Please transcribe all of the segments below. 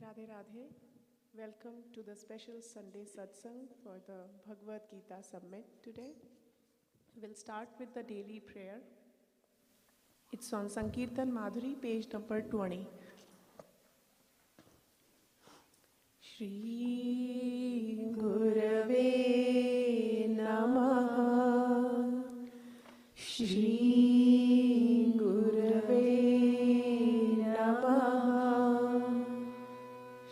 Radhe Radhe. Welcome to the special Sunday Satsang for the Bhagavad Gita Summit today. We'll start with the daily prayer. It's on Sankirtan Madhuri, page number 20. Shri Gurave Namaha. Shri Gurave Namaha.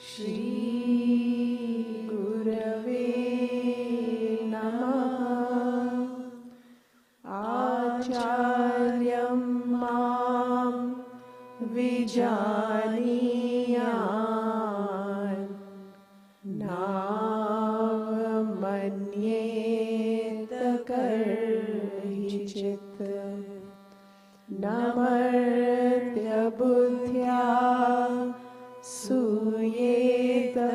Shri Gurave Namaha. Acharyam Mam Vijaniyan Navamanyeta Karhichit Namartya Buddhya Suyeta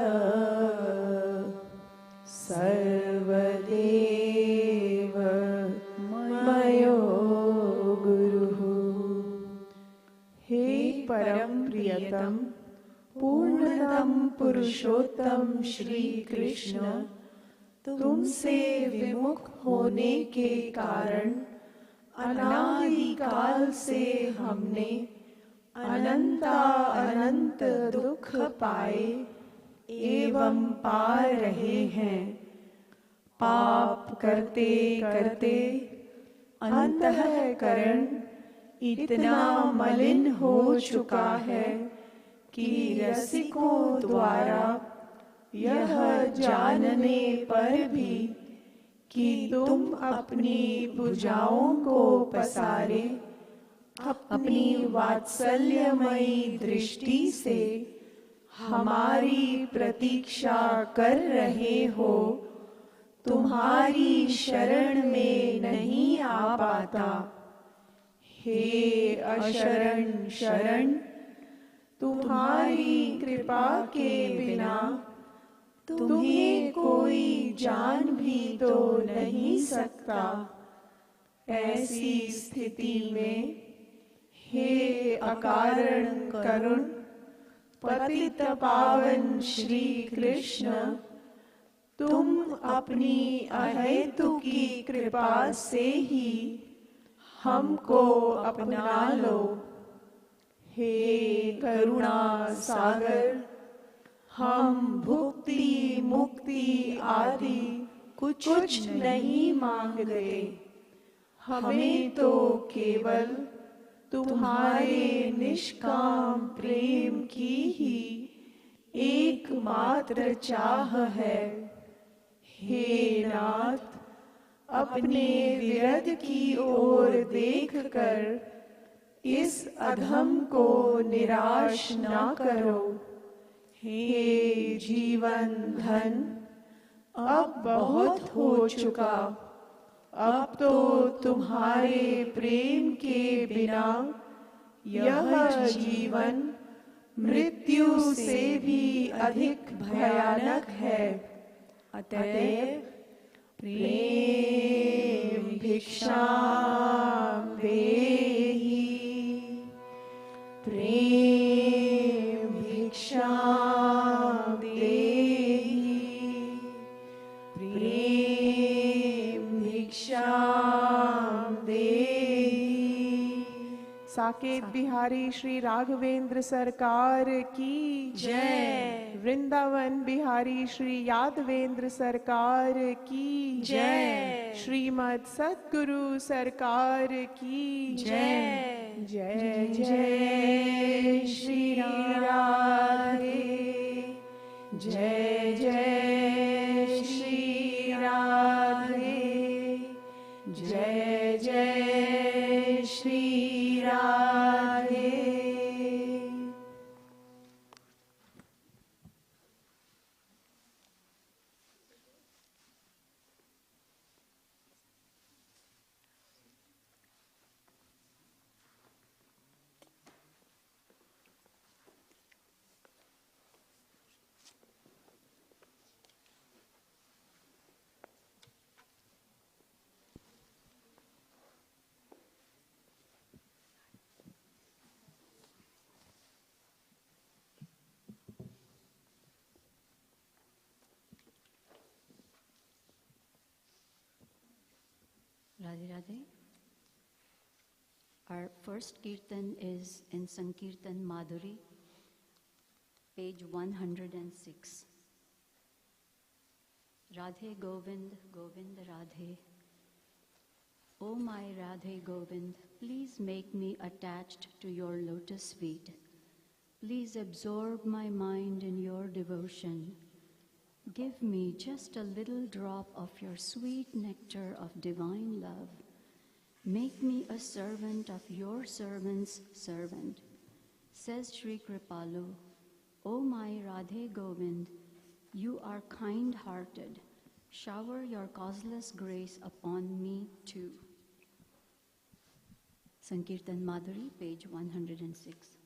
Sarvadeva Mayo Guruhu. हे परम प्रियतम पूर्णतम पुरुषोत्तम श्री कृष्ण, तुमसे विमुख होने के कारण अनादि काल से हमने अनंत दुख पाए एवं पा रहे हैं। पाप करते करते अंतःकरण इतना मलिन हो चुका है कि रसिकों द्वारा यह जानने पर भी कि तुम अपनी भुजाओं को पसारे अपनी वात्सल्यमयी दृष्टि से हमारी प्रतीक्षा कर रहे हो, तुम्हारी शरण में नहीं आ पाता। हे अशरण शरण, तुम्हारी कृपा के बिना तुम्हें कोई जान भी तो नहीं सकता। ऐसी स्थिति में हे अकारण करुण पतित पावन श्री कृष्ण, तुम अपनी अहेतुकी कृपा से ही हमको अपना लो। हे करुणा सागर, हम भुक्ति मुक्ति आदि कुछ नहीं मांगते, हमें तो केवल तुम्हारे निष्काम प्रेम की ही एकमात्र चाह है। हे नाथ, अपने विरध की ओर देखकर इस अधम को निराश ना करो। हे जीवन धन, अब बहुत हो चुका, अब तो तुम्हारे प्रेम के बिना यह जीवन मृत्यु से भी अधिक भयानक है। अतएव प्रेम भिक्षाम देहि, प्रेम भिक्षाम देहि, प्रेम भिक्षाम देहि। साकेत बिहारी श्री राघवेंद्र सरकार की जय। वृंदावन बिहारी श्री यादवेंद्र सरकार की जय। श्रीमद सद्गुरु सरकार की जय। जय जय श्री राधे, जय जय श्री राधे, जय जय Shri Radhe. Radhe Radhe. Our first kirtan is in Sankirtan Madhuri, page 106. Radhe Govind, Govind Radhe. O my Radhe Govind, please make me attached to your lotus feet. Please absorb my mind in your devotion. Give me just a little drop of your sweet nectar of divine love. Make me a servant of your servant's servant. Says Sri Kripalu, O my Radhe Govind, you are kind-hearted. Shower your causeless grace upon me too. Sankirtan Madhuri, page 106.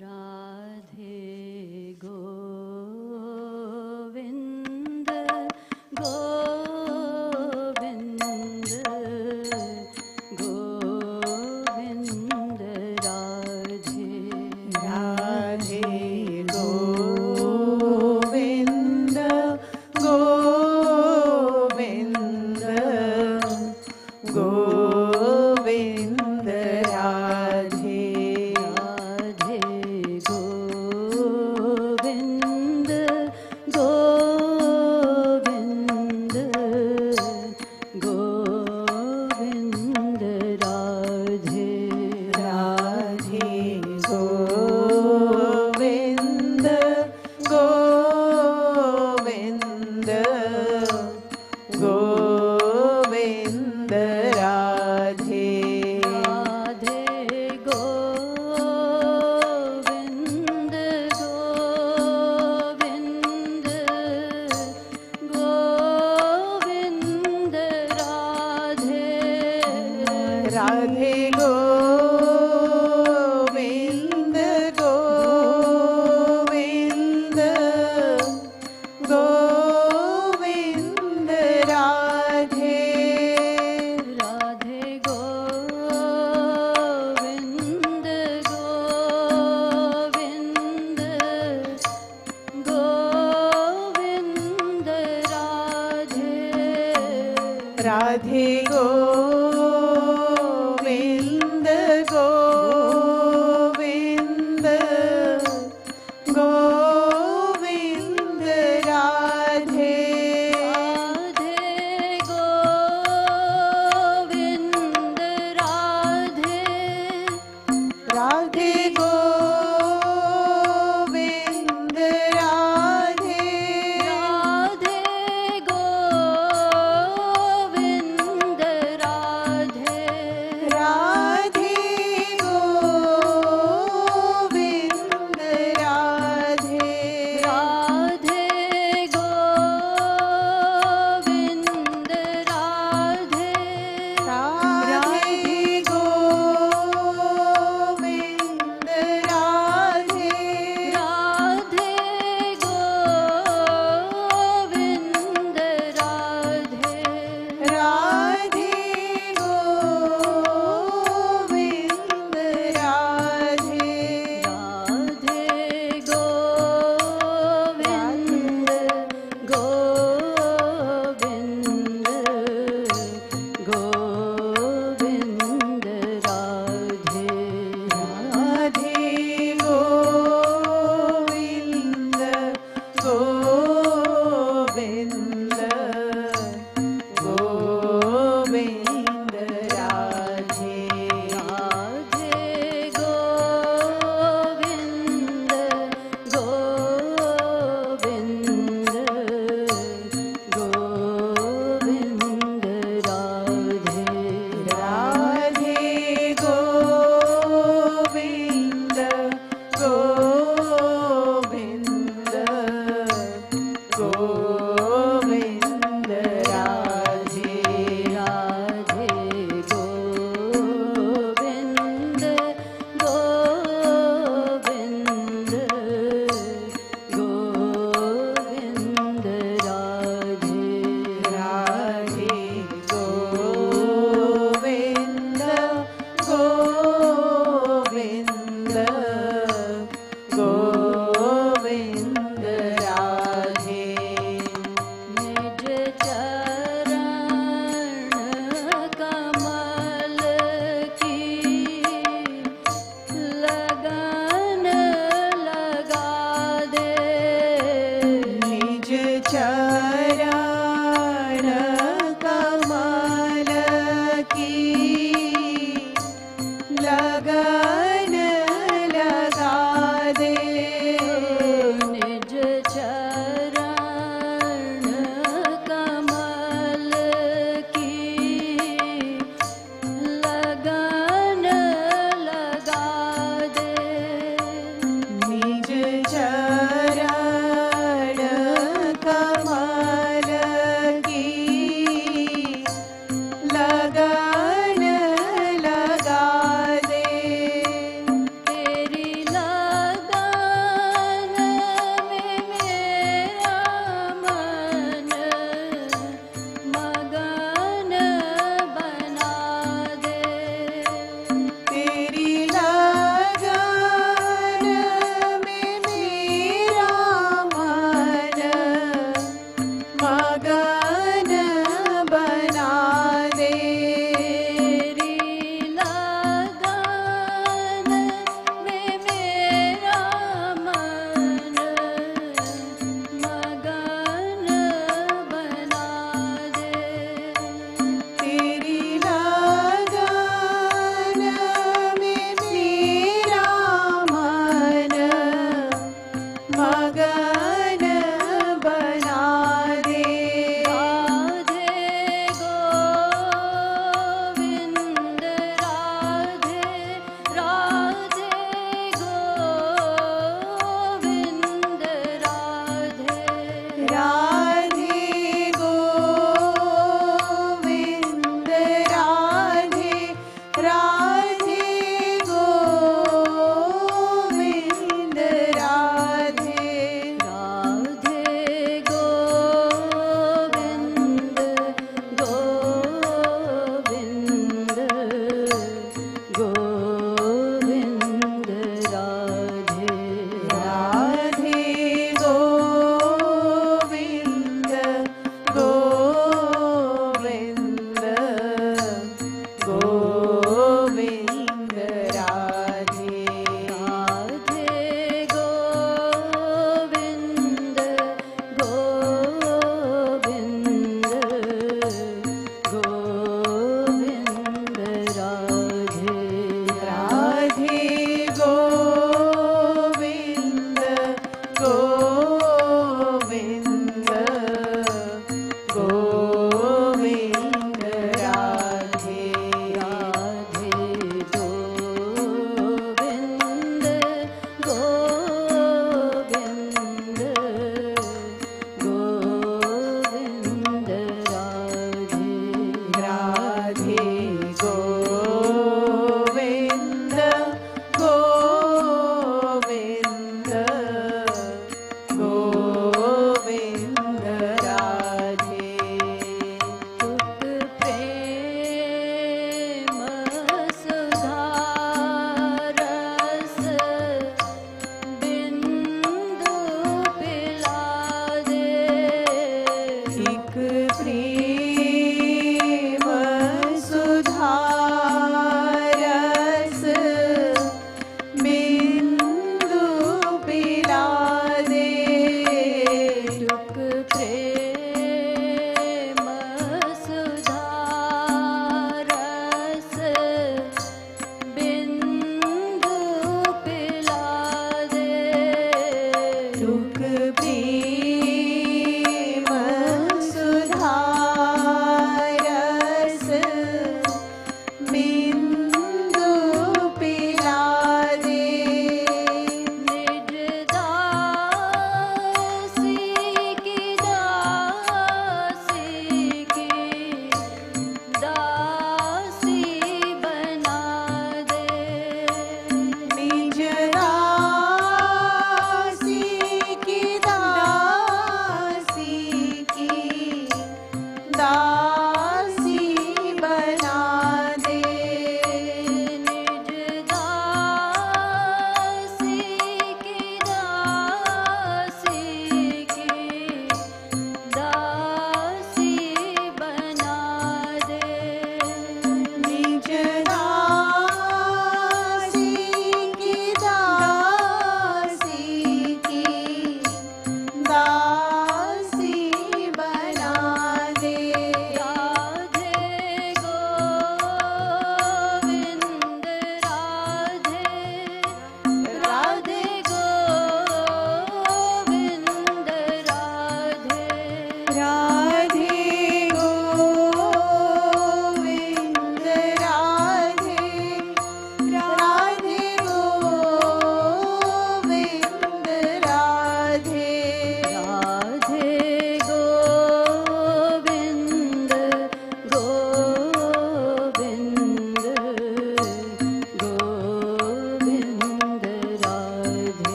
Radhe Govind, Govind, Govind Radhe. Radhe Govind, Govind, Govind Radhe. Radhe Govind, Govind, Govind Radhe. Radhe Govind, Radhe. Radhe Govind, Radhe. चरण कमल की लगन लगा दे। निज चरण कमल की लगन लगा दे। निज चरण कमल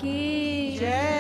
की जय।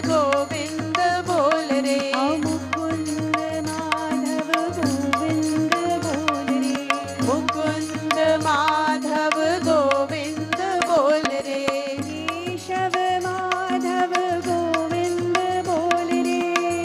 गोविंद बोल रे, मुकुंद माधव गोविंद बोल रे, मुकुंद माधव गोविंद बोल रे, केशव माधव गोविंद बोल रे,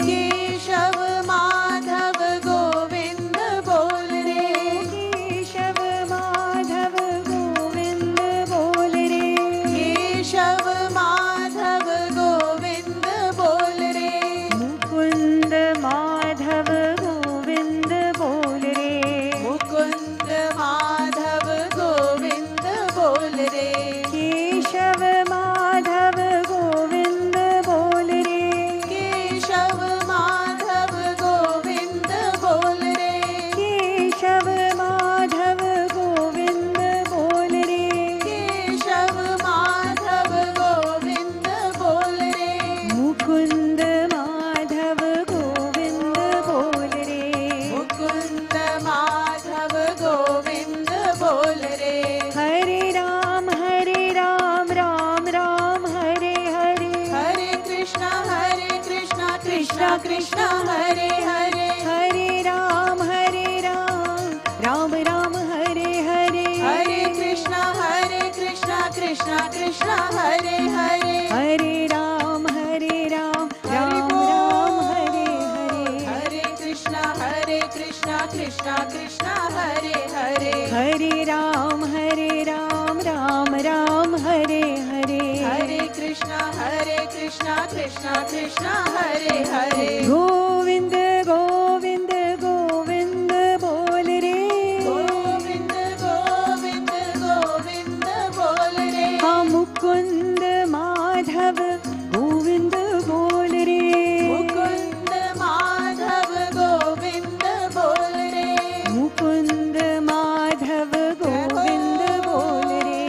केशव माधव गोविंद बोल रे, केशव माधव गोविंद बोल रे, केशव माधव गोविंद बोल रे, मुकुंद माधव गोविंद बोल रे, मुकुंद माधव गोविंद बोल रे, केशव माधव गोविंद बोल रे, केशव माधव गोविंद बोल रे, केशव माधव गोविंद बोल रे, केशव माधव गोविंद बोल रे, मुकुंद माधव गोविंद बोल रे, मुकुंद माधव गोविंद बोल रे, हरे राम राम राम हरे हरे, हरे कृष्णा कृष्णा कृष्णा हरे हरे, हरे राम राम राम हरे हरे, हरे कृष्णा कृष्णा कृष्णा हरे हरे, हरे राम राम राम हरे हरे, हरे कृष्णा कृष्णा कृष्णा हरे हरे, हरे राम राम राम हरे हरे, हरे कृष्णा कृष्णा कृष्णा हरे हरे, गोविंद गोविंद गोविंद बोल रे, गोविंद गोविंद गोविंद बोल रे, हाँ मुकुंद माधव गोविंद बोल रे, मुकुंद माधव गोविंद बोल रे, मुकुंद माधव गोविंद बोल रे,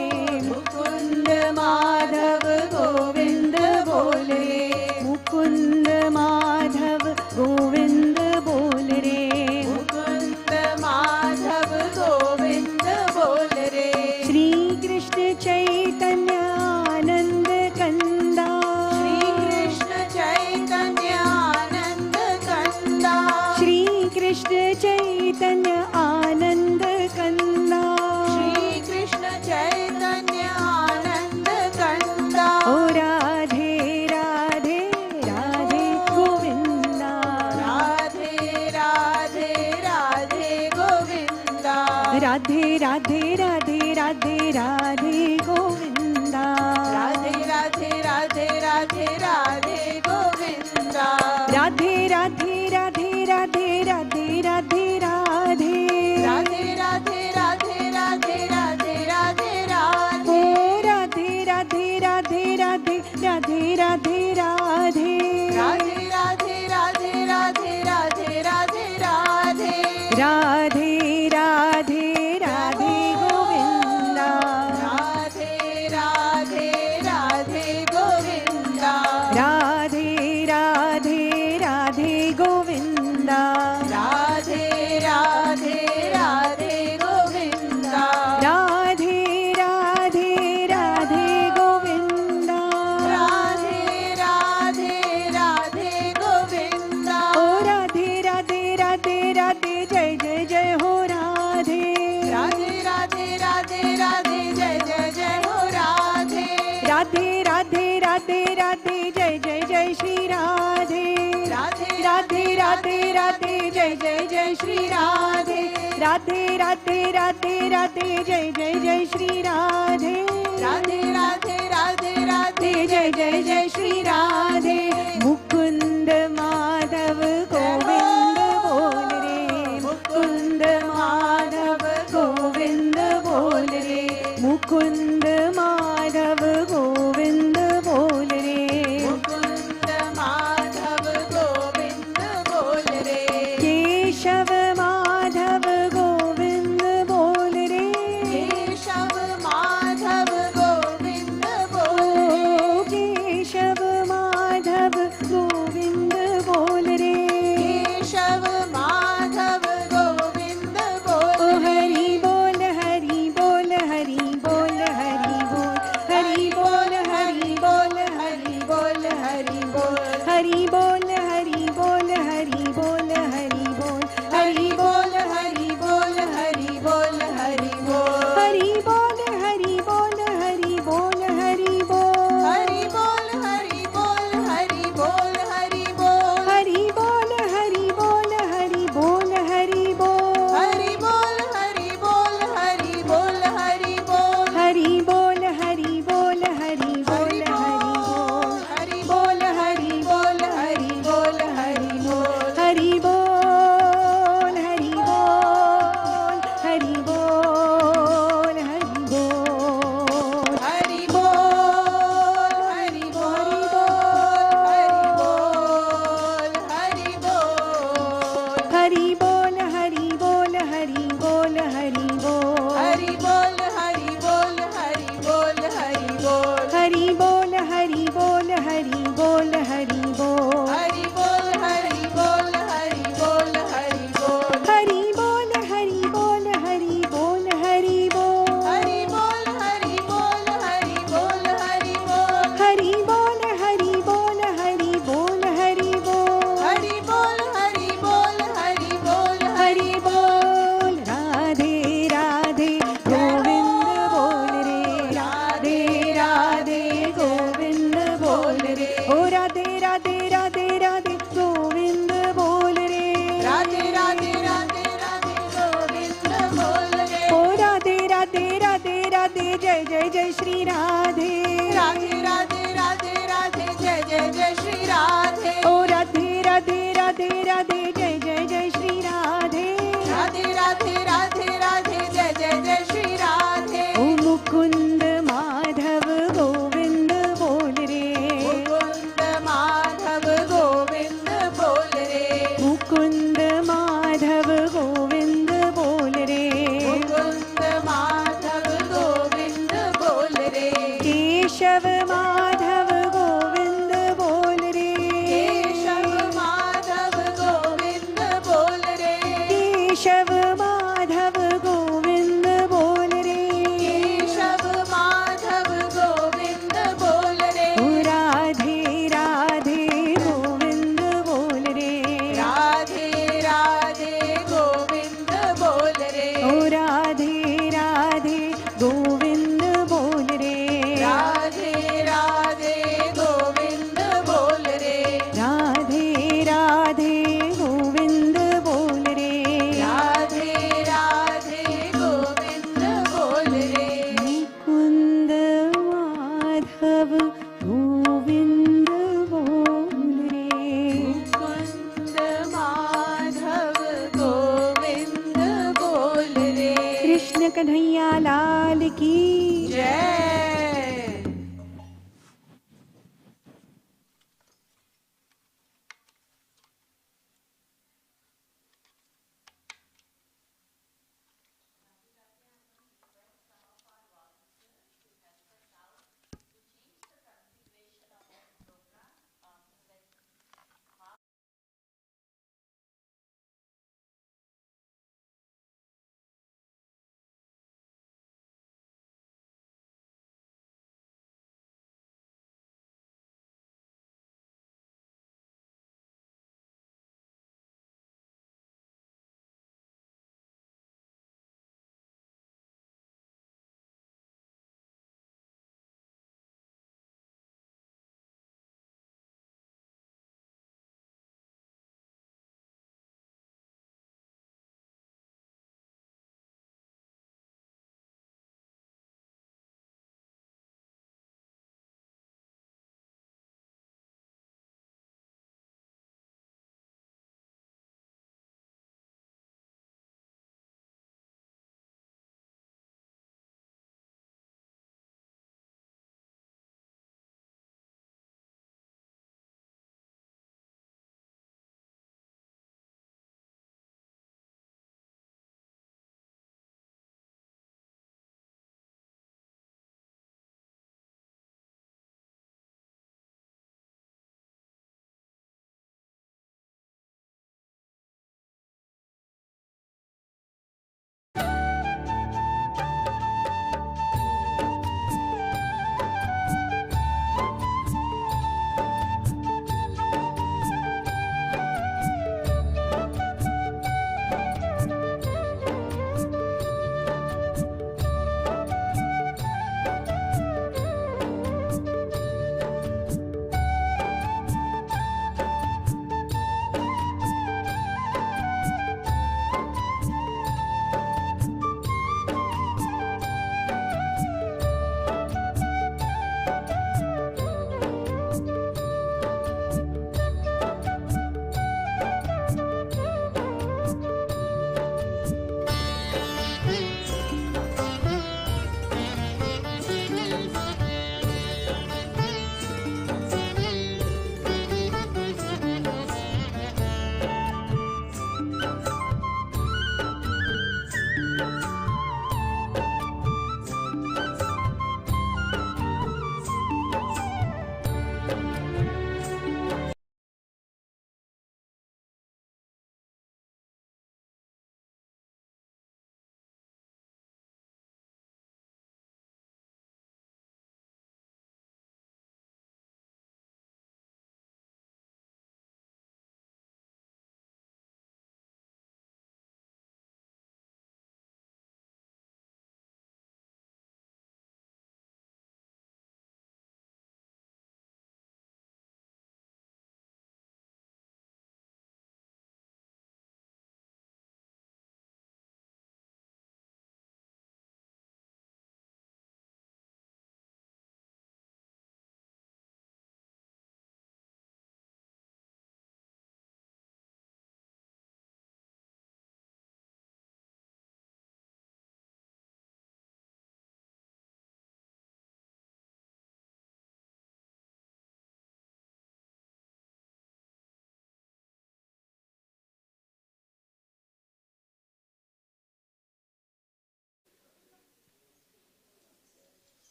मुकुंद माधव गोविंद बोल रे, मुकुंद माधव गोविंद बोल रे, मुकुंद माधव गोविंद बोल रे, श्री कृष्ण चैतन्य आनंद कंदा, श्री कृष्ण चैतन्य आनंद कंदा, श्री कृष्ण चैतन्य आनंद कंदा, श्री कृष्ण चैतन्य आनंद कंदा, ओ राधे राधे राधे गोविंदा, राधे राधे राधे गोविंदा, राधे राधे राधे राधे राधे गोविंदा, राधे राधे राधे राधे राधे गोविंदा, राधे राधे राधे राधे राधे राधे राधे, राधे राधे राधे राधे राधे राधे ओ राधे, राधे राधे राधे राधे राधे राधे राधे, राधे राधे राधे राधे राधे राधे राधे, राधे राधे राधे गोविंदा, राधे राधे राधे गोविंदा, राधे राधे राधे राधे राधे राधे जय जय जय हो राधे। राधे राधे राधे राधे जय जय जय श्री राधे। राधे राधे राधे राधे जय जय जय श्री राधे। राधे राधे राधे राधे जय जय जय श्री राधे। राधे राधे राधे राधे जय जय जय श्री राधे। मुकुंद माधव गोविंद बोल रे, मुकुंद माधव गोविंद बोल रे, मुकुंद माधव गोविंद बोल रे, मुकुंद माधव गोविंद बोल रे। केशव माधव गोविंद बोल रे, केशव माधव गोविंद बोल ओ रे। केशव माधव गोविंद बोल रे, केशव माधव गोविंद बोल ओ रे। हरि बोल हरि बोल हरि बोल हरि बोल हरि बोल हरि बोल हरि बोल हरि बोल हरि बोल हरि बोल हरि बोल हरि बोल हरि बोल हरि बोल हरि बोल हरि बोल। हरि बोल हरि बोल हरि बोल हरि बोल हरि बोल हरि बोल हरि बोल हरि बोल। हरि बोल हरि बोल हरि बोल हरि बोल हरि बोल हरि बोल हरि बोल हरि बोल। हरि बोल हरि बोल हरि बोल हरि बोल हरि बोल हरि बोल हरि बोल। हरि बोल हरि बोल हरि बोल हरि बोल हरि बोल हरि बोल हरि बोल हरि बोल। हरि बोल हरि बोल हरि बोल हरि बोल हरि बोल हरि बोल हरि बोल। हरि बोल हरि बोल हरि बोल हरि बोल हरि बोल हरि बोल हरि बोल हरि बोल। हरि बोल हरि बोल हरि बोल हरि बोल हरि बोल हरि बोल हरि बोल हरि बोल। हरि बोल हरि बोल हरि बोल हरि बोल हरि बोल हरि बोल हरि बोल हरि बोल। राधे राधे गोविंद बोल रे, राधे राधे गोविंद बोल रे, ओ राधे राधे राधे राधे गोविंद बोल रे, राधे राधे राधे राधे गोविंद बोल रे। ओ राधे राधे राधे राधे जय जय जय श्री राधे। राधे राधे राधे राधे जय जय जय श्री राधे। ओ राधे राधे राधे राधे जय जय जय श्री राधे। राधे राधे राधे राधे जय जय जय श्री राधे। ओ मुकुंद माधव गोविंद बोल रे, मुकुंद माधव गोविंद बोल रे। मुकुंद माधव गोविंद बोल रे, मुकुंद माधव गोविंद बोल रे। केशव माधव गोविंद बोल रे, केशव माधव गोविंद बोल रे। केशव माधव गोविंद बोल रे, केशव माधव गोविंद बोल रे। ओ राधे राधे गोविंद बोल रे, राधे राधे गोविंद बोल रे। ओ राधे राधे गोविंद बोल रे, राधे राधे गोविंद बोल रे। राधे राधे गोविंद बोल रे, राधे राधे गोविंद बोल रे। मुकुंद माधव गोविंद बोल रे, मुकुंद माधव गोविंद बोल रे। कृष्ण कन्हैया लाल की जय।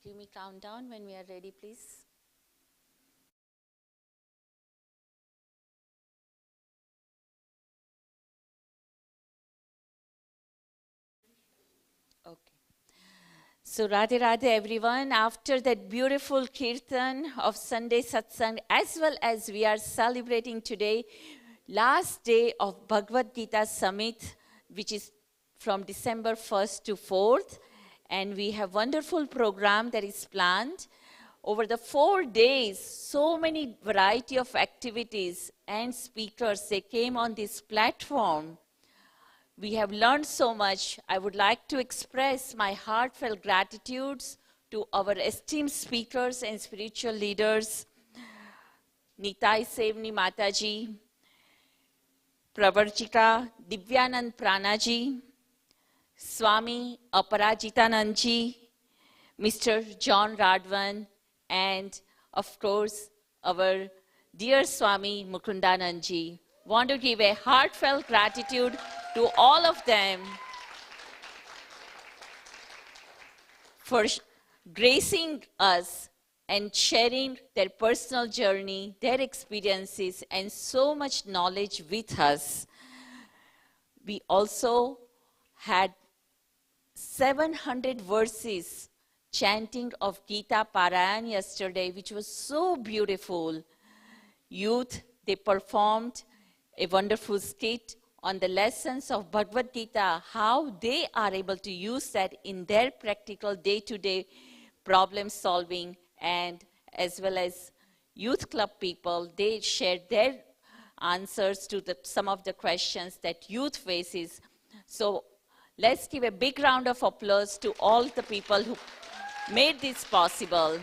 Give me countdown when we are ready, please. Okay. So Radhe Radhe everyone, after that beautiful kirtan of Sunday Satsang, as well as we are celebrating today, last day of Bhagavad Gita Summit, which is from December 1st to 4th, and we have wonderful program that is planned. Over the 4 days, so many variety of activities and speakers, they came on this platform. We have learned so much. I would like to express my heartfelt gratitudes to our esteemed speakers and spiritual leaders, Nitai Sevni Mataji, Pravarchika Divyanand Pranaji, Swami Aparajitanandji, Mr. John Radwan, and of course, our dear Swami Mukundanandji. Want to give a heartfelt gratitude to all of them for gracing us and sharing their personal journey, their experiences, and so much knowledge with us. We also had 700 verses chanting of Gita Parayan yesterday, which was so beautiful. Youth, they performed a wonderful skit on the lessons of Bhagavad Gita, how they are able to use that in their practical day-to-day problem solving, and as well as youth club people, they shared their answers to some of the questions that youth faces. So let's give a big round of applause to all the people who made this possible.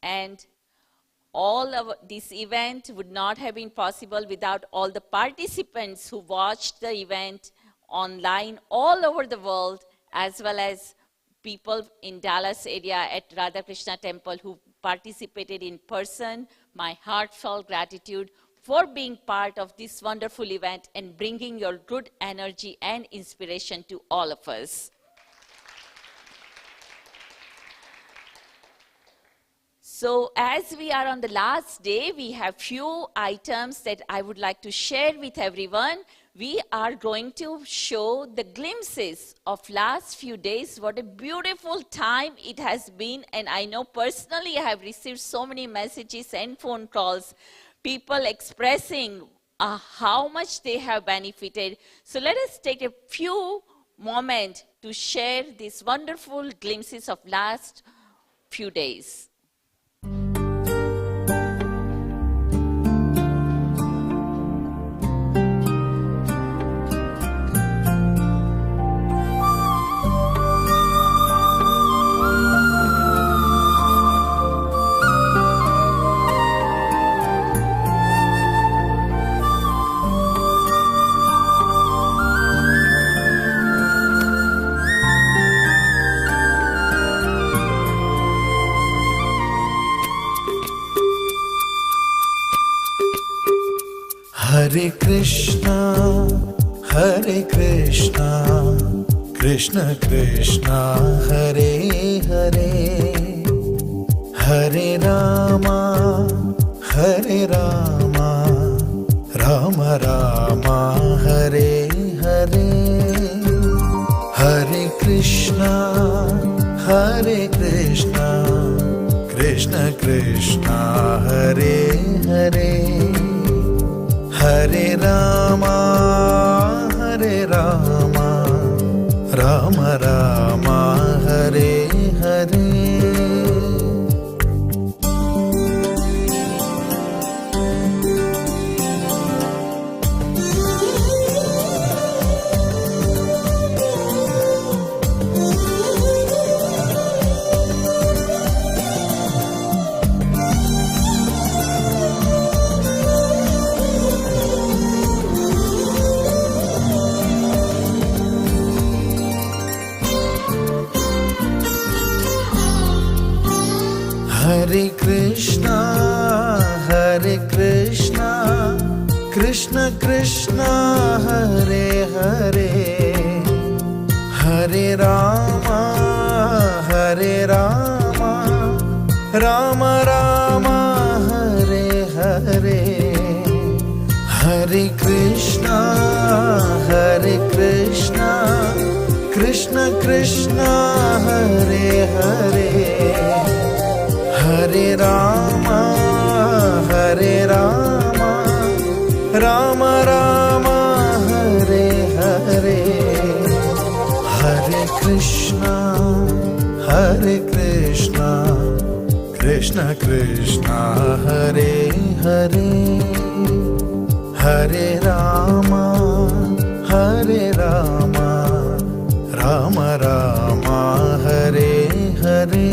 And all of this event would not have been possible without all the participants who watched the event online all over the world, as well as people in Dallas area at Radha Krishna Temple who participated in person. My heartfelt gratitude for being part of this wonderful event and bringing your good energy and inspiration to all of us. So as we are on the last day, we have few items that I would like to share with everyone. We are going to show the glimpses of last few days. What a beautiful time it has been. And I know personally I have received so many messages and phone calls, people expressing how much they have benefited. So let us take a few moments to share these wonderful glimpses of last few days. Hare Krishna, Krishna Krishna, Hare Hare, Hare Rama, Rama Rama, Hare Hare, Hare Krishna, Krishna Krishna, Hare Hare, Hare Rama, Rama Rama, Hare Hare. Hare Krishna, Krishna Krishna, Hare Hare, Rama, Hare Rama, Rama Rama, Hare Hare, Hare Krishna, Krishna Krishna, Hare Hare, Hare Rama, Rama Rama, Hare Hare, Hare Krishna, Krishna Krishna, Hare Hare, Hare Rama, Rama Rama, Hare Hare.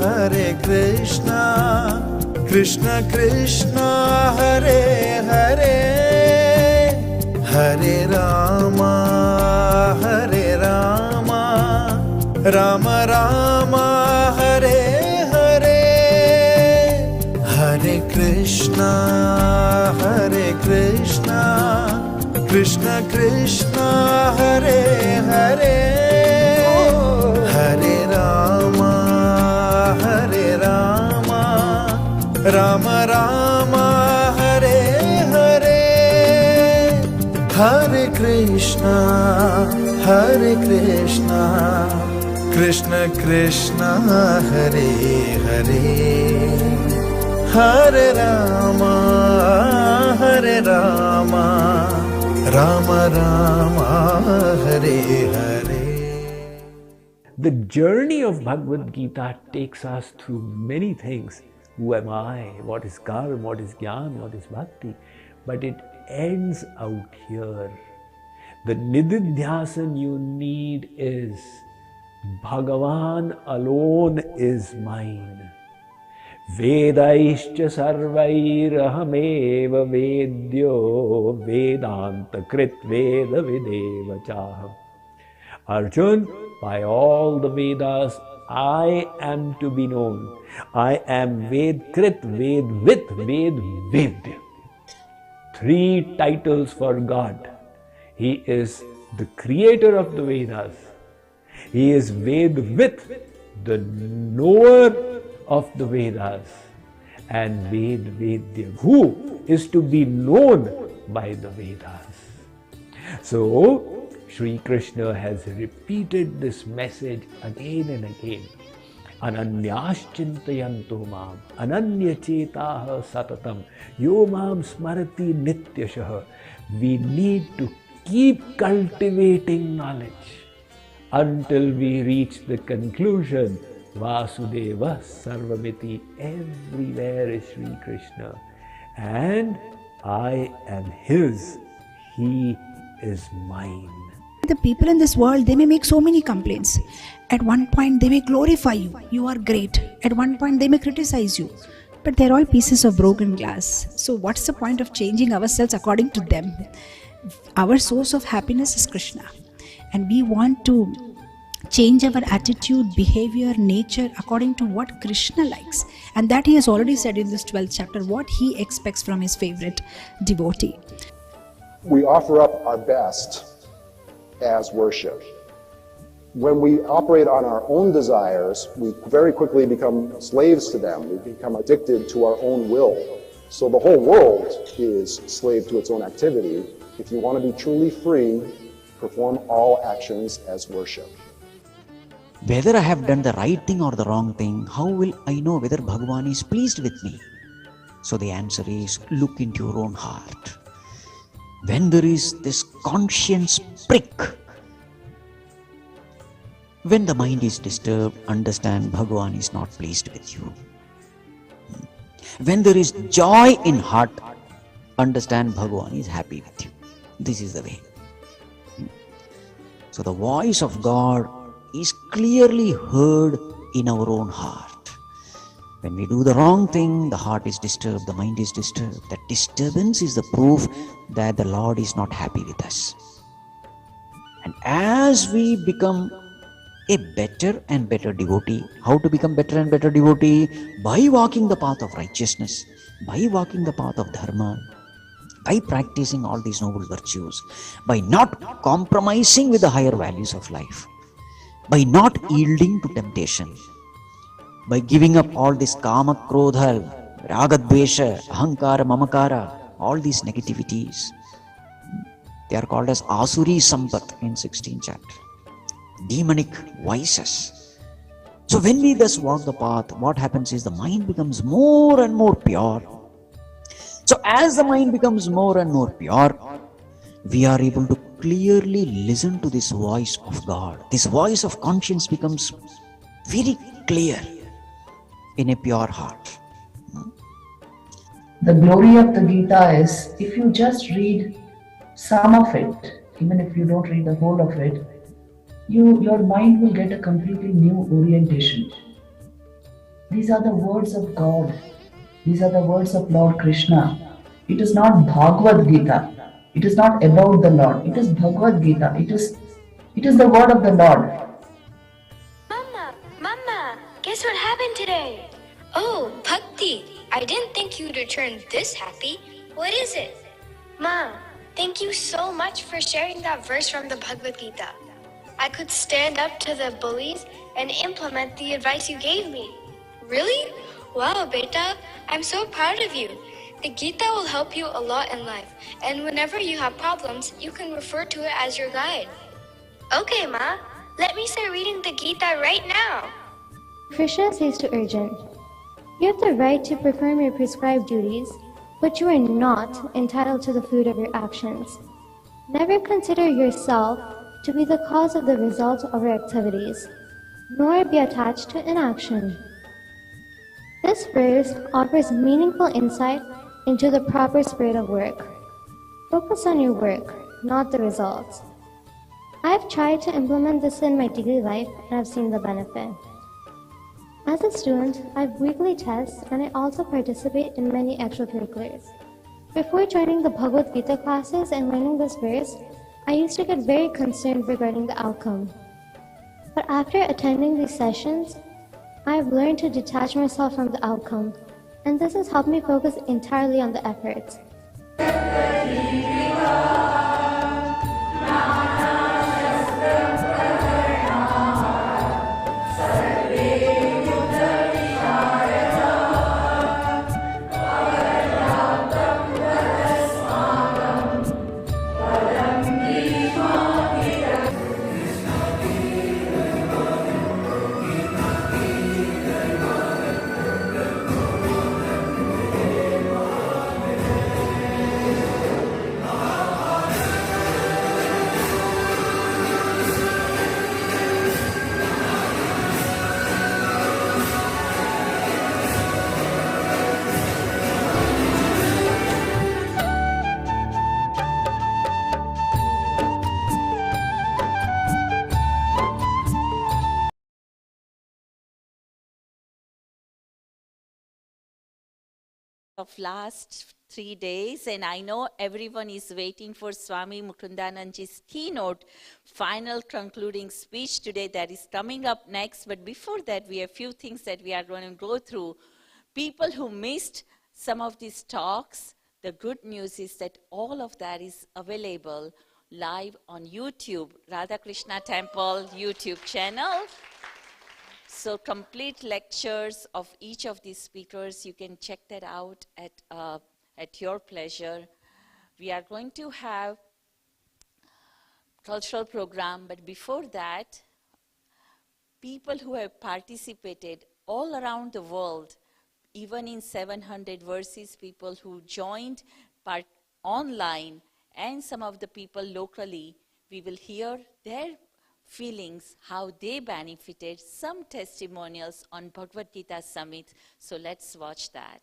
Hare Krishna, Krishna Krishna, Hare Hare, Hare Rama, Rama Rama, Hare Hare, Hare Krishna, Krishna Krishna, Hare Hare, Hare Rama, Rama Rama, Hare Hare, Hare Krishna, Krishna Krishna, Hare Hare, Hare Rama, Rama Rama, Hare Hare. The journey of Bhagavad Gita takes us through many things. Who am I? What is karma? What is jnana? What is bhakti? But it ends out here. The nididhyasan you need is Bhagavan alone is mine. Vedaischa sarvairahameva vedyo vedanta krit veda videva chaham. Arjun, by all the Vedas, I am to be known. I am Vedkrit, Vedvit, Vedvidya. 3 titles for God. He is the creator of the Vedas. He is Vedvit, the knower of the Vedas. And Vedvidya, who is to be known by the Vedas. So, Sri Krishna has repeated this message again and again. Ananyashchintayanto mam, ananyachetaha satatam, yo mam smarati nityashah. We need to keep cultivating knowledge until we reach the conclusion, Vasudeva Sarvamiti, everywhere is Sri Krishna. And I am His, He is mine. The people in this world, they may make so many complaints. At one point, they may glorify you. You are great. At one point, they may criticize you. But they're all pieces of broken glass. So what's the point of changing ourselves according to them? Our source of happiness is Krishna. And we want to change our attitude, behavior, nature according to what Krishna likes. And that he has already said in this 12th chapter, what he expects from his favorite devotee. We offer up our best as worship. When we operate on our own desires, we very quickly become slaves to them. We become addicted to our own will. So the whole world is slave to its own activity. If you want to be truly free, perform all actions as worship. Whether I have done the right thing or the wrong thing, how will I know whether Bhagavan is pleased with me? So the answer is, look into your own heart. When there is this conscience prick, when the mind is disturbed, understand Bhagavan is not pleased with you. When there is joy in heart, understand Bhagavan is happy with you. This is the way. So the voice of God is clearly heard in our own heart. When we do the wrong thing, the heart is disturbed, the mind is disturbed. That disturbance is the proof that the Lord is not happy with us. And as we become a better and better devotee, how to become better and better devotee? By walking the path of righteousness, by walking the path of dharma, by practicing all these noble virtues, by not compromising with the higher values of life, by not yielding to temptation, by giving up all this kama, krodha, raga, dvesha, ahankara, mamakara, all these negativities. They are called as asuri sampat in 16th chapter, demonic vices. So when we thus walk the path, what happens is the mind becomes more and more pure. So as the mind becomes more and more pure, we are able to clearly listen to this voice of God. This voice of conscience becomes very clear in a pure heart. The glory of the Gita is, if you just read some of it, even if you don't read the whole of it, your mind will get a completely new orientation. These are the words of God. These are the words of Lord Krishna. It is not Bhagavad Gita. It is not about the Lord. It is Bhagavad Gita. It is the word of the Lord. Mama, guess what happened today? Oh, Bhakti, I didn't think you'd return this happy. What is it? Ma, thank you so much for sharing that verse from the Bhagavad Gita. I could stand up to the bullies and implement the advice you gave me. Really? Wow, beta, I'm so proud of you. The Gita will help you a lot in life, and whenever you have problems, you can refer to it as your guide. Okay, Ma, let me start reading the Gita right now. Krishna says to Arjun, you have the right to perform your prescribed duties, but you are not entitled to the fruit of your actions. Never consider yourself to be the cause of the result of your activities, nor be attached to inaction. This verse offers meaningful insight into the proper spirit of work. Focus on your work, not the results. I have tried to implement this in my daily life and have seen the benefit. As a student, I have weekly tests and I also participate in many extracurriculars. Before joining the Bhagavad Gita classes and learning this verse, I used to get very concerned regarding the outcome. But after attending these sessions, I have learned to detach myself from the outcome, and this has helped me focus entirely on the efforts. Of last 3 days, and I know everyone is waiting for Swami Mukundanandji's keynote, final concluding speech today that is coming up next. But before that, we have a few things that we are going to go through. People who missed some of these talks, the good news is that all of that is available live on YouTube, Radha Krishna Temple YouTube channel. So complete lectures of each of these speakers, you can check that out at your pleasure. We are going to have cultural program, but before that, people who have participated all around the world, even in 700 verses, people who joined online, and some of the people locally, we will hear their feelings, how they benefited, some testimonials on Bhagavad Gita Summit. So let's watch that.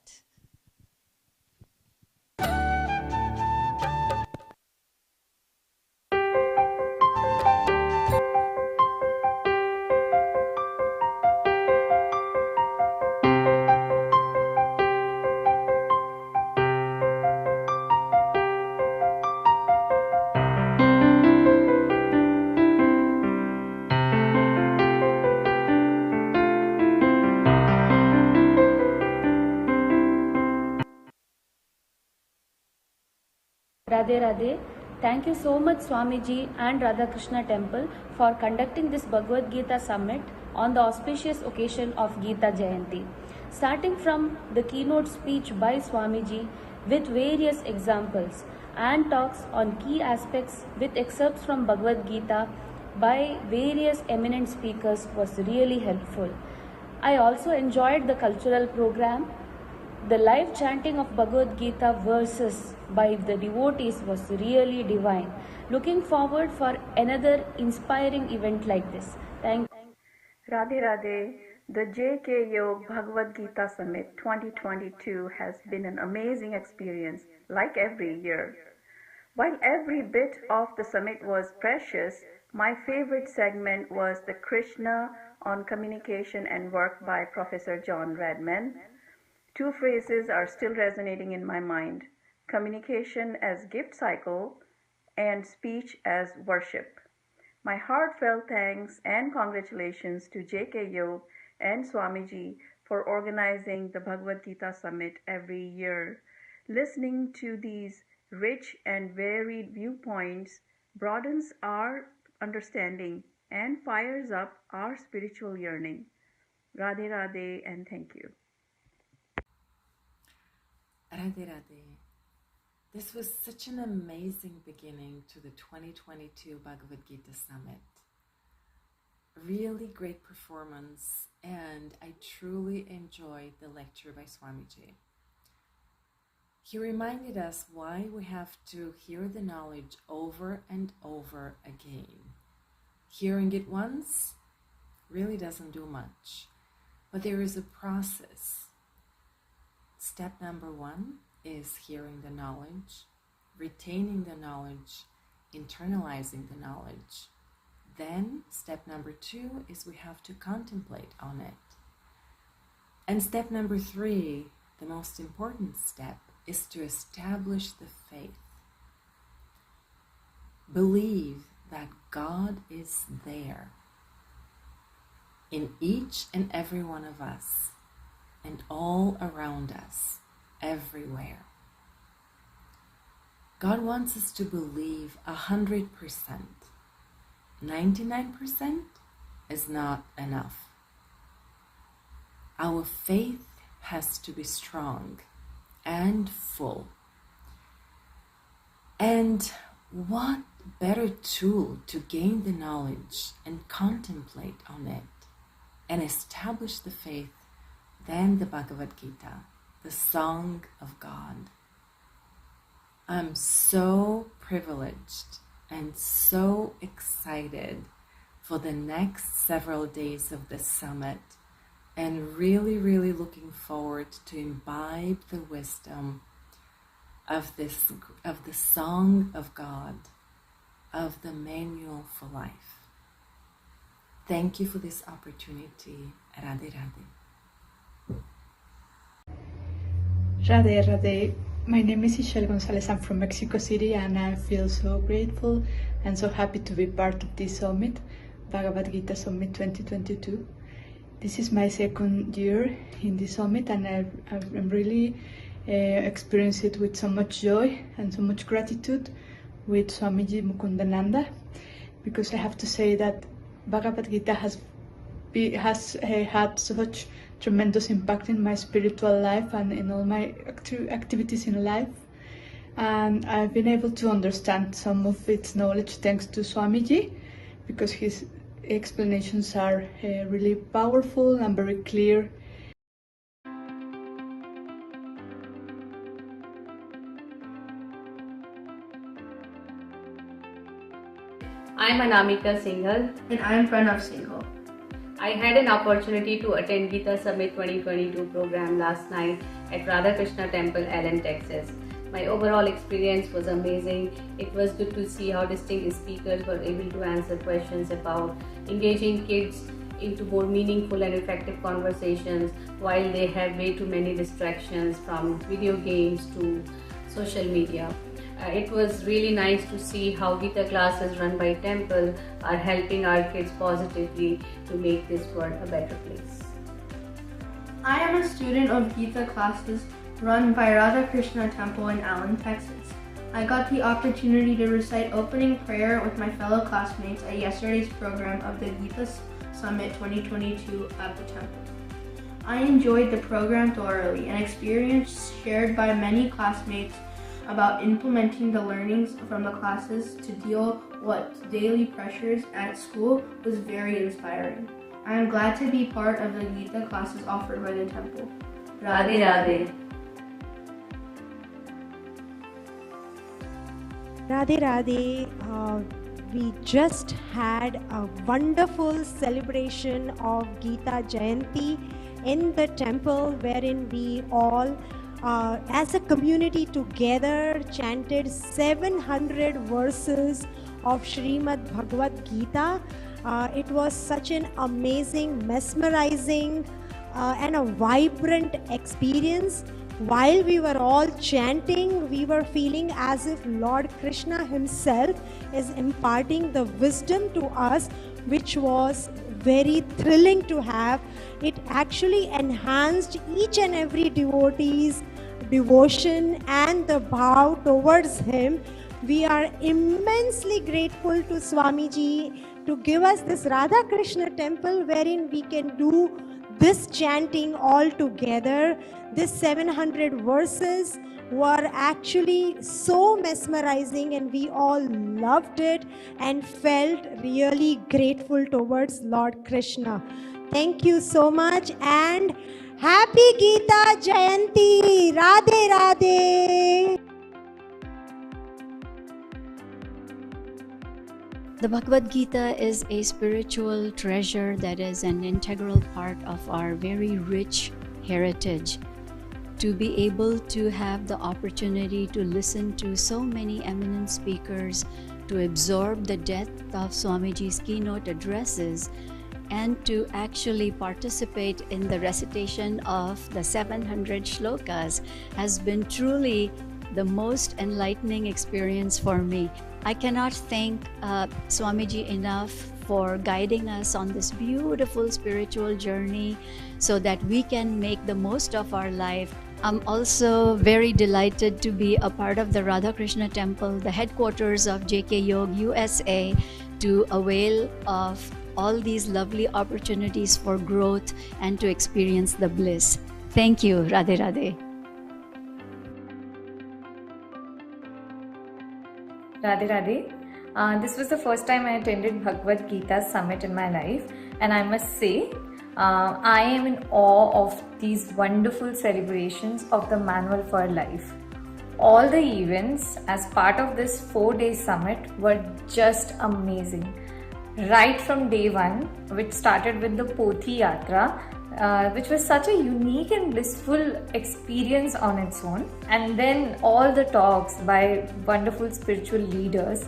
Radhe Radhe. Thank you so much Swamiji and Radha Krishna Temple for conducting this Bhagavad Gita Summit on the auspicious occasion of Gita Jayanti. Starting from the keynote speech by Swamiji with various examples and talks on key aspects with excerpts from Bhagavad Gita by various eminent speakers was really helpful. I also enjoyed the cultural program. The live chanting of Bhagavad Gita verses by the devotees was really divine. Looking forward for another inspiring event like this. Thank you. Radhe Radhe. The JKYog Bhagavad Gita Summit 2022 has been an amazing experience, like every year. While every bit of the summit was precious, my favorite segment was the Krishna on Communication and Work by Professor John Redman. Two phrases are still resonating in my mind: communication as gift cycle and speech as worship. My heartfelt thanks and congratulations to JKYog and Swamiji for organizing the Bhagavad Gita Summit every year. Listening to these rich and varied viewpoints broadens our understanding and fires up our spiritual yearning. Radhe Radhe and thank you. Radhe Radhe. This was such an amazing beginning to the 2022 Bhagavad Gita Summit. Really great performance, and I truly enjoyed the lecture by Swamiji. He reminded us why we have to hear the knowledge over and over again. Hearing it once really doesn't do much, but there is a process. Step number 1 is hearing the knowledge, retaining the knowledge, internalizing the knowledge. Then step number 2 is we have to contemplate on it. And step number 3, the most important step, is to establish the faith. Believe that God is there in each and every one of us and all around us, everywhere. God wants us to believe 100%. 99% is not enough. Our faith has to be strong and full. And what better tool to gain the knowledge and contemplate on it and establish the faith than the Bhagavad Gita, the Song of God. I'm so privileged and so excited for the next several days of the summit, and really, really looking forward to imbibe the wisdom of the Song of God, of the Manual for Life. Thank you for this opportunity. Radhe Radhe. Radhe Radhe. My name is Ishel Gonzalez. I'm from Mexico City, and I feel so grateful and so happy to be part of this summit, Bhagavad Gita Summit 2022. This is my second year in this summit, and I'm really experienced it with so much joy and so much gratitude with Swamiji Mukundananda, because I have to say that Bhagavad Gita has had such tremendous impact in my spiritual life and in all my activities in life, and I've been able to understand some of its knowledge thanks to Swamiji, because his explanations are really powerful and very clear. I'm Anamika Singhal. And I'm Pranav Singhal. I had an opportunity to attend Gita Summit 2022 program last night at Radha Krishna Temple, Allen, Texas. My overall experience was amazing. It was good to see how distinguished speakers were able to answer questions about engaging kids into more meaningful and effective conversations while they have way too many distractions, from video games to social media. It was really nice to see how Gita classes run by Temple are helping our kids positively to make this world a better place. I am a student of Gita classes run by Radha Krishna Temple in Allen, Texas. I got the opportunity to recite opening prayer with my fellow classmates at yesterday's program of the Gita Summit 2022 at the temple. I enjoyed the program thoroughly, and experience shared by many classmates about implementing the learnings from the classes to deal with daily pressures at school was very inspiring. I am glad to be part of the Gita classes offered by the temple. Radhe Radhe. Radhe Radhe. We just had a wonderful celebration of Gita Jayanti in the temple, wherein we all as a community together chanted 700 verses of Srimad Bhagavad Gita. It was such an amazing, mesmerizing and a vibrant experience. While we were all chanting, we were feeling as if Lord Krishna himself is imparting the wisdom to us, which was very thrilling to have. It actually enhanced each and every devotee's devotion and the vow towards him. We are immensely grateful to Swamiji to give us this Radha Krishna temple wherein we can do this chanting all together. This 700 verses were actually so mesmerizing, and we all loved it and felt really grateful towards Lord Krishna. Thank you so much, and Happy Gita Jayanti! Radhe Radhe! The Bhagavad Gita is a spiritual treasure that is an integral part of our very rich heritage. To be able to have the opportunity to listen to so many eminent speakers, to absorb the depth of Swamiji's keynote addresses, and to actually participate in the recitation of the 700 shlokas has been truly the most enlightening experience for me. I cannot thank Swamiji enough for guiding us on this beautiful spiritual journey so that we can make the most of our life. I'm also very delighted to be a part of the Radha Krishna Temple, the headquarters of JKYog USA, to avail of all these lovely opportunities for growth and to experience the bliss. Thank you. Radhe Radhe. Radhe Radhe. This was the first time I attended Bhagavad Gita Summit in my life, and I must say, I am in awe of these wonderful celebrations of the Manual for Life. All the events as part of this 4-day summit were just amazing. Right from day one, which started with the Pothi Yatra, which was such a unique and blissful experience on its own, and then all the talks by wonderful spiritual leaders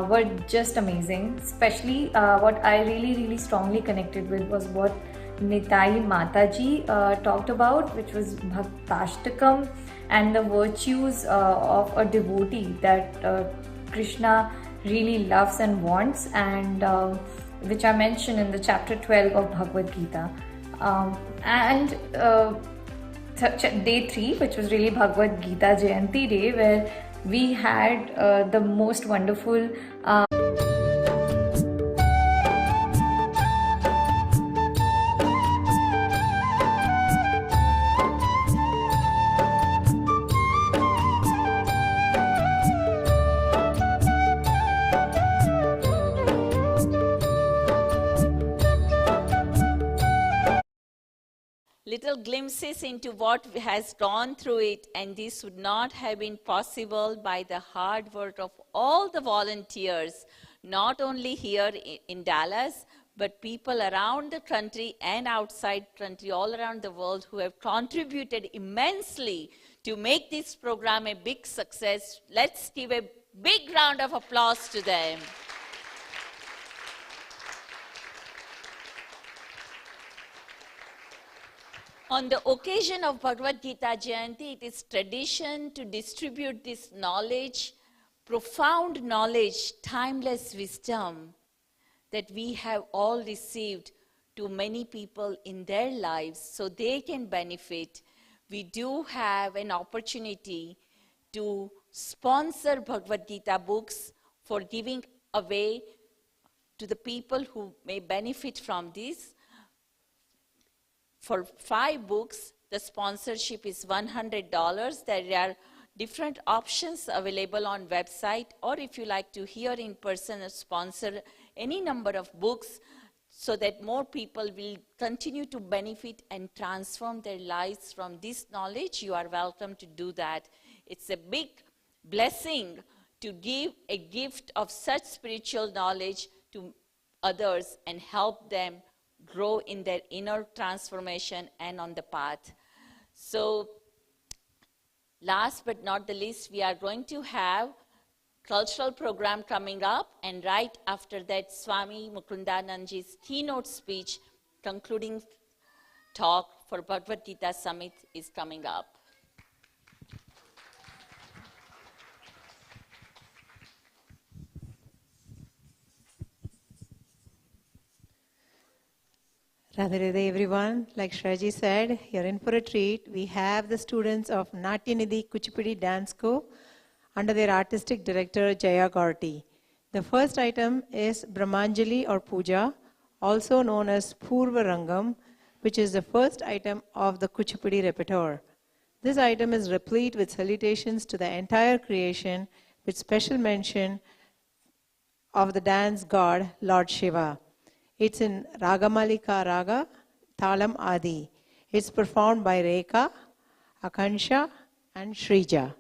were just amazing. Especially what I really strongly connected with was what Nitai Mataji talked about, which was Bhaktashtakam and the virtues of a devotee that Krishna really loves and wants, and which are mentioned in the chapter 12 of Bhagavad Gita. Day 3, which was really Bhagavad Gita Jayanti day, where we had the most wonderful little glimpses into what has gone through it, and this would not have been possible by the hard work of all the volunteers, not only here in Dallas, but people around the country and outside country, all around the world, who have contributed immensely to make this program a big success. Let's give a big round of applause to them. On the occasion of Bhagavad Gita Jayanti, it is tradition to distribute this knowledge, profound knowledge, timeless wisdom that we have all received to many people in their lives so they can benefit. We do have an opportunity to sponsor Bhagavad Gita books for giving away to the people who may benefit from this. For 5 books, the sponsorship is $100. There are different options available on website, or if you like to hear in person or sponsor any number of books so that more people will continue to benefit and transform their lives from this knowledge, you are welcome to do that. It's a big blessing to give a gift of such spiritual knowledge to others and help them grow in their inner transformation and on the path. So, last but not the least, we are going to have cultural program coming up, and right after that, Swami Mukundanandji's keynote speech, concluding talk for Bhagavad Gita Summit is coming up. Radhe Radhe everyone. Like Shraji said, you're in for a treat. We have the students of Natyanidhi Kuchipudi Dance Co. under their artistic director JKYog. The first item is Brahmanjali or Puja, also known as Purva Rangam, which is the first item of the Kuchipudi repertoire. This item is replete with salutations to the entire creation, with special mention of the dance god Lord Shiva. It's in Ragamalika Raga, Talam Adi. It's performed by Rekha, Akansha and Shrija.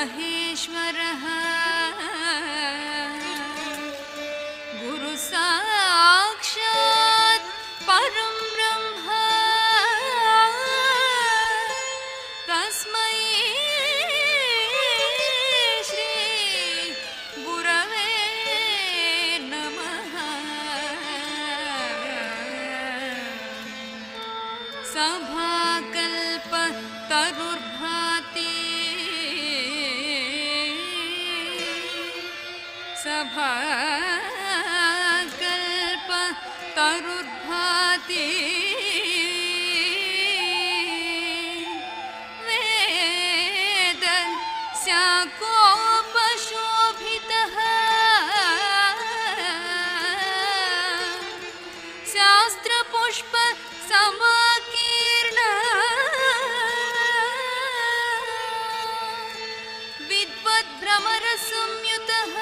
महेश्वरः गुरु साक्षात् परं ब्रह्म तस्मै श्री गुरवे नमः सभाकल्प तरुर्भाति सभाकल्प तरुर्भाति वेद स्याकोपशोभितः शास्त्रपुष्प समाकीर्ण विद्वद्भ्रमर संयुतः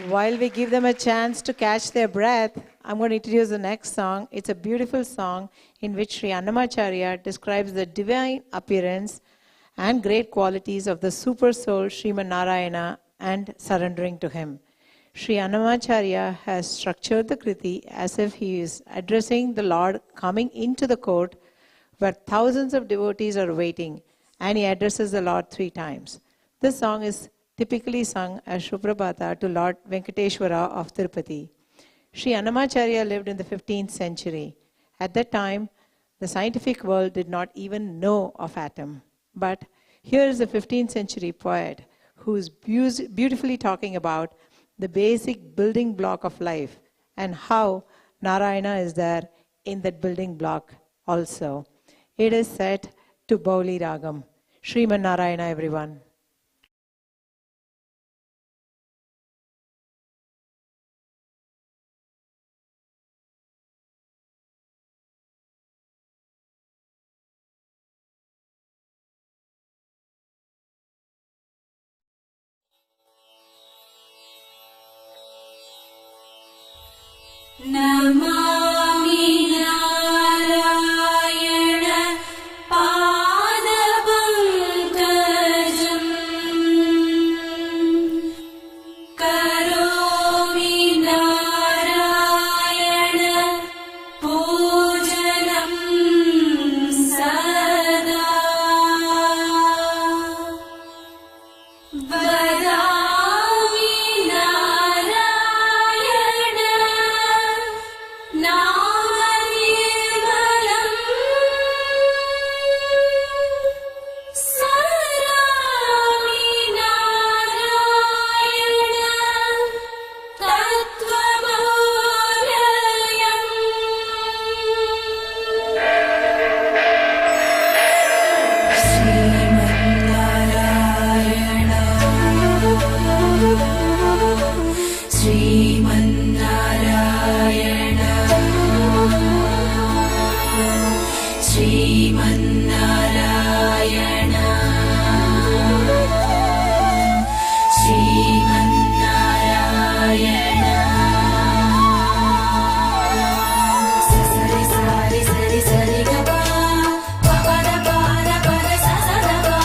While we give them a chance to catch their breath, I'm going to introduce the next song. It's a beautiful song in which Sri Annamacharya describes the divine appearance and great qualities of the super soul Sriman Narayana and surrendering to him. Sri Annamacharya has structured the Kriti as if he is addressing the Lord coming into the court where thousands of devotees are waiting, and he addresses the Lord 3 times. This song is typically sung as Shuprabhata to Lord Venkateshwara of Tirupati. Sri Annamacharya lived in the 15th century. At that time, the scientific world did not even know of atom. But here is a 15th century poet who is beautifully talking about the basic building block of life and how Narayana is there in that building block also. It is set to Bauli Ragam. Sriman Narayana, everyone. Namami Narayana Padapankajam Karomi Narayana Pujanam Sada Vadami Narayana Namanirmalam Sarami Narayana Tattvamaulyam Sriman Narayana Sriman Narayana Sriman Narayana Sari sari sari sari gapa pa pa da pa da sa sa da pa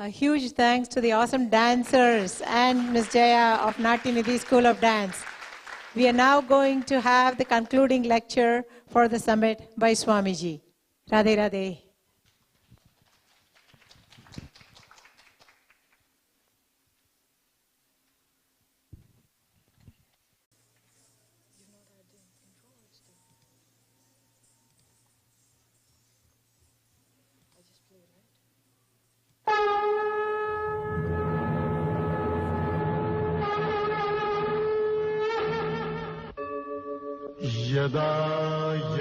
A huge thanks to the awesome dancers and Ms. Jaya of Natinidhi School of Dance. We are now going to have the concluding lecture for the summit by Swamiji. Radhe Radhe. यदा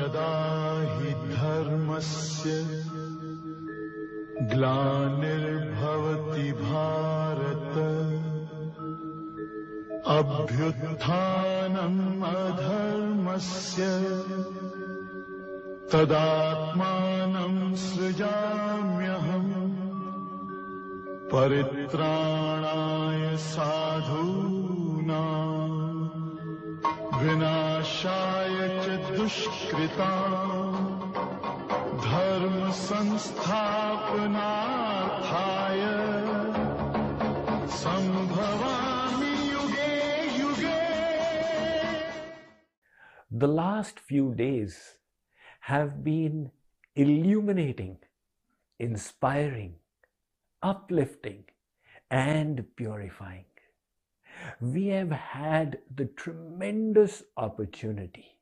यदा हि धर्मस्य ग्लानिर्भवति भारत अभ्युत्थानम् अधर्मस्य तदात्मानं सृजाम्यहम् परित्राणाय साधूनां विनाशाय च दुष्कृतां धर्म संस्थापनार्थाय संभवामि युगे युगे. The last few days have been illuminating, inspiring, uplifting, and purifying. We have had the tremendous opportunity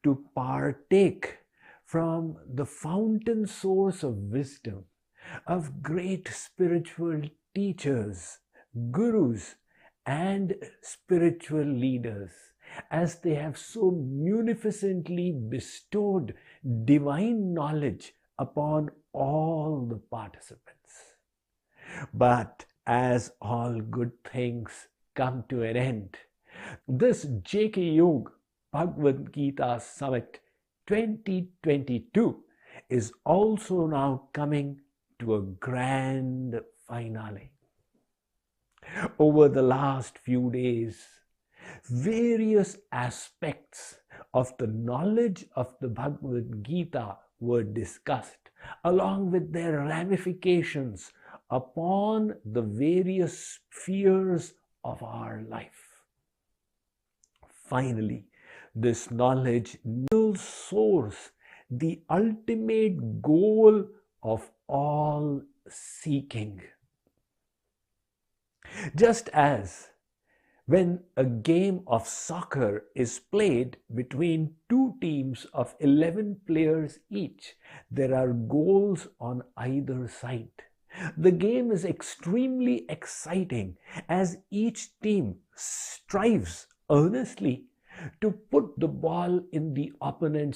to partake from the fountain source of wisdom of great spiritual teachers, gurus, and spiritual leaders, as they have so munificently bestowed divine knowledge upon all the participants. But as all good things come to an end, this JKYog Bhagavad Gita Summit 2022 is also now coming to a grand finale. Over the last few days, various aspects of the knowledge of the Bhagavad Gita were discussed, along with their ramifications upon the various spheres of our life. Finally, this knowledge will source the ultimate goal of all seeking. Just as when a game of soccer is played between two teams of 11 players each, there are goals on either side. The game is extremely exciting as each team strives earnestly to put the ball in the opponent's